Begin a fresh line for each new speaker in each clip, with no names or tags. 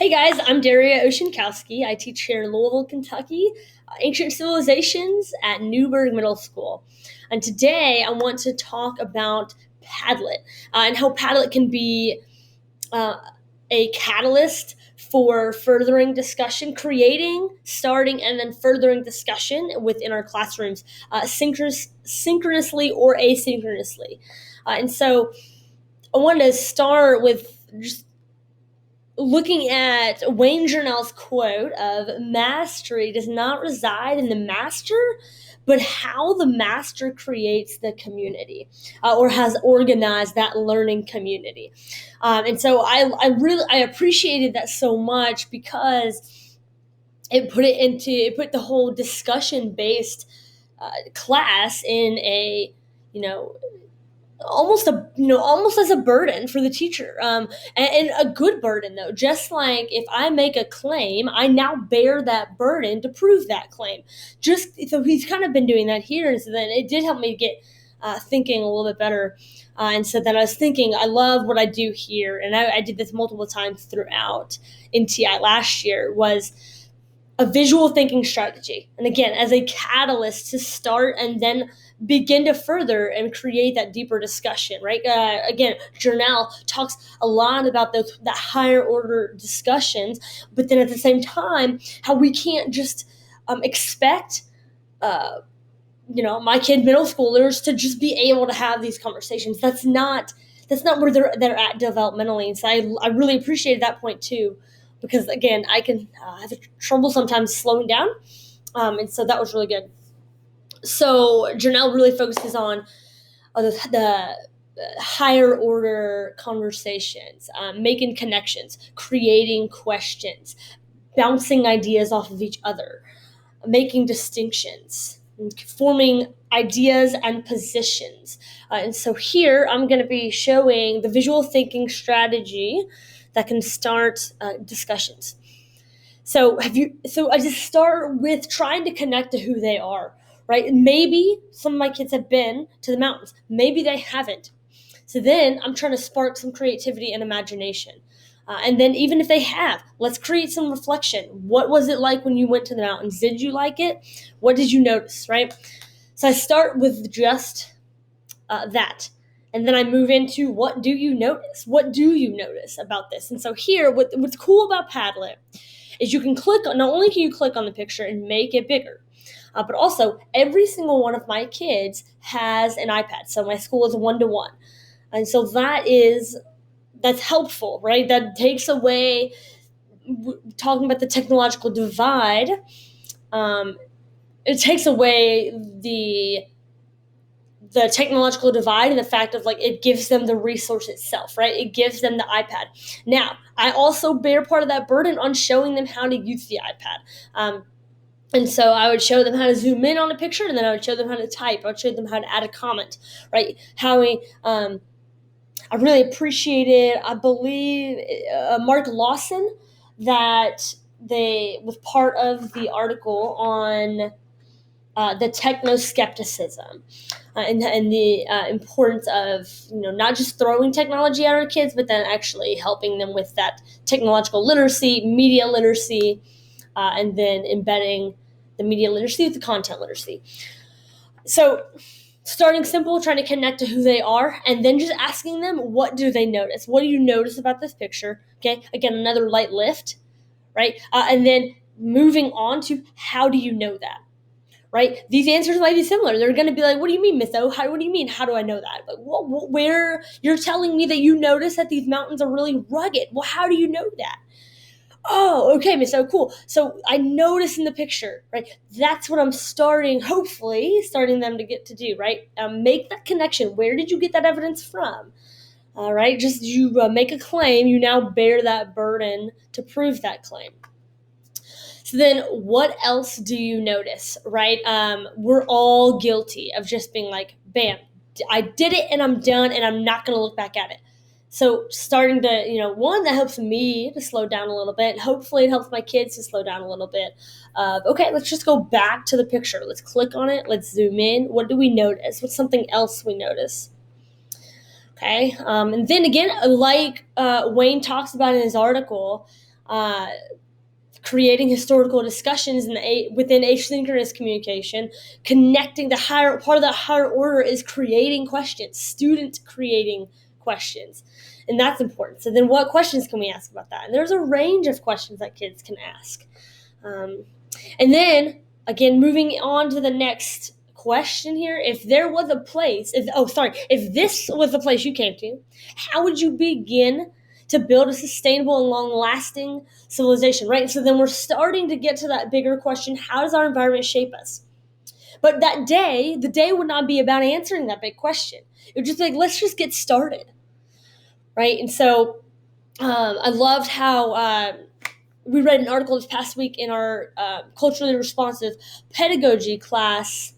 Hey guys, I'm Daria Oshinkowski. I teach here in Louisville, Kentucky, Ancient Civilizations at Newburgh Middle School. And today I want to talk about Padlet and how Padlet can be uh, a catalyst for furthering discussion, creating, starting, and then furthering discussion within our classrooms, synchronously or asynchronously. And so I wanted to start with just looking at Wayne Journell's quote of mastery does not reside in the master, but how the master creates the community or has organized that learning community. And so I appreciated that so much because it put the whole discussion based class in a you know almost as a burden for the teacher, and a good burden though. Just like if I make a claim, I now bear that burden to prove that claim. Just so he's kind of been doing that here, and so then it did help me get thinking a little bit better. And so then I was thinking, I love what I do here, and I did this multiple times throughout NTI last year, was a visual thinking strategy. And again, as a catalyst to start and then begin to further and create that deeper discussion, right? Again, Journell talks a lot about that higher order discussions, but then at the same time, how we can't just expect, my kid middle schoolers to just be able to have these conversations. That's not where they're at developmentally. And so I really appreciated that point too, because again, I can have trouble sometimes slowing down, and so that was really good. So Journell really focuses on the higher order conversations, making connections, creating questions, bouncing ideas off of each other, making distinctions, forming ideas and positions. And so here I'm going to be showing the visual thinking strategy that can start discussions. So I just start with trying to connect to who they are, right? Maybe some of my kids have been to the mountains. Maybe they haven't. So then I'm trying to spark some creativity and imagination. And then even if they have, let's create some reflection. What was it like when you went to the mountains? Did you like it? What did you notice, right? So I start with just that. And then I move into, what do you notice? What do you notice about this? And so here, what's cool about Padlet is you can not only can you click on the picture and make it bigger, but also every single one of my kids has an iPad. So my school is 1-to-1. And so that's helpful, right? That takes away, talking about the technological divide, it takes away the technological divide and the fact of, like, it gives them the resource itself, right? It gives them the iPad. Now, I also bear part of that burden on showing them how to use the iPad. And so I would show them how to zoom in on a picture, and then I would show them how to type. I would show them how to add a comment, right? I really appreciated, I believe, Mark Lawson, that they was part of the article on the techno-skepticism, and the importance of not just throwing technology at our kids, but then actually helping them with that technological literacy, media literacy, and then embedding the media literacy with the content literacy. So starting simple, trying to connect to who they are, and then just asking them, what do they notice? What do you notice about this picture? Okay, again, another light lift, right? And then moving on to, how do you know that? Right? These answers might be similar. They're going to be like, what do you mean, Miss O? What do you mean? How do I know that? Like, where you're telling me that you notice that these mountains are really rugged. Well, how do you know that? Oh, okay, Miss O, cool. So I notice in the picture, right? That's what I'm hopefully starting them to get to do, right? Make that connection. Where did you get that evidence from? All right, just you make a claim, you now bear that burden to prove that claim. So then what else do you notice, right? We're all guilty of just being like, bam, I did it and I'm done and I'm not going to look back at it. So starting to, one, that helps me to slow down a little bit. And hopefully it helps my kids to slow down a little bit. Okay, let's just go back to the picture. Let's click on it. Let's zoom in. What do we notice? What's something else we notice? Okay, and then again, like Wayne talks about in his article, uh, creating historical discussions within asynchronous communication, connecting the higher part of that higher order is creating questions, student creating questions. And that's important. So then what questions can we ask about that? And there's a range of questions that kids can ask. And then, again, moving on to the next question here, if there was a place, if this was the place you came to, how would you begin to build a sustainable and long-lasting civilization, right? So then we're starting to get to that bigger question, how does our environment shape us? But the day would not be about answering that big question. It would just be like, let's just get started, right? And so I loved how we read an article this past week in our culturally responsive pedagogy class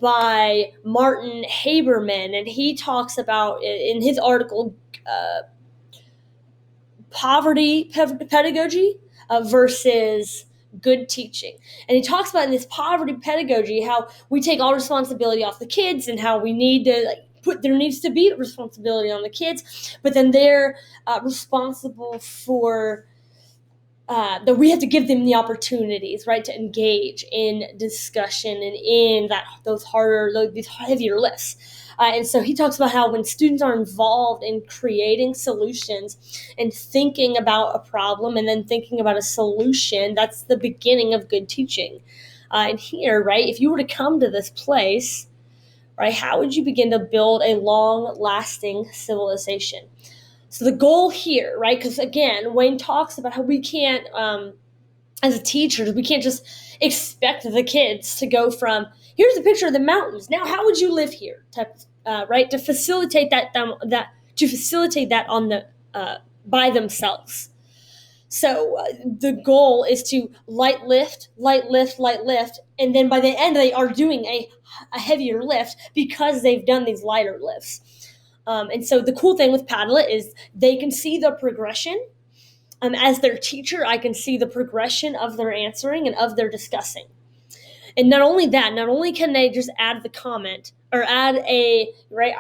by Martin Haberman, and he talks about in his article poverty pedagogy versus good teaching. And he talks about in this poverty pedagogy how we take all responsibility off the kids and how we need to there needs to be responsibility on the kids, but then they're responsible for that we have to give them the opportunities, right, to engage in discussion and in these heavier lifts. And so he talks about how when students are involved in creating solutions and thinking about a problem and then thinking about a solution, that's the beginning of good teaching. And here, right, if you were to come to this place, right, how would you begin to build a long-lasting civilization? So the goal here, right, because again, Wayne talks about how we can't, as teachers, we can't just expect the kids to go from, here's a picture of the mountains, now how would you live here, right, to facilitate that on the by themselves. So the goal is to light lift, and then by the end they are doing a heavier lift because they've done these lighter lifts. And so the cool thing with Padlet is they can see the progression. As their teacher, I can see the progression of their answering and of their discussing. And not only that, not only can they just add the comment or add I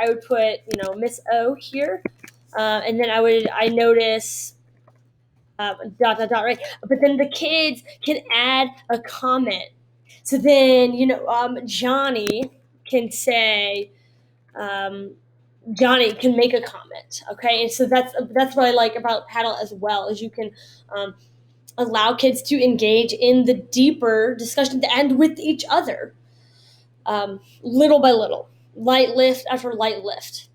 would put, Miss O here, and then I notice right? But then the kids can add a comment. So then, Johnny can say, Johnny can make a comment, okay? And so that's what I like about Paddle as well, is you can allow kids to engage in the deeper discussion and with each other, little by little, light lift after light lift.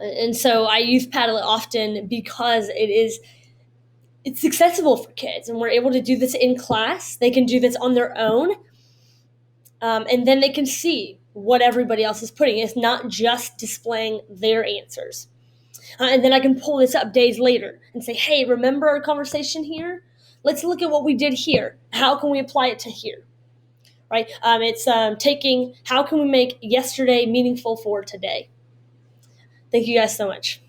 And so I use Padlet often because it's accessible for kids, and we're able to do this in class. They can do this on their own, and then they can see what everybody else is putting. It's not just displaying their answers. And then I can pull this up days later and say, hey, remember our conversation here? Let's look at what we did here. How can we apply it to here? Right? It's taking, how can we make yesterday meaningful for today? Thank you guys so much.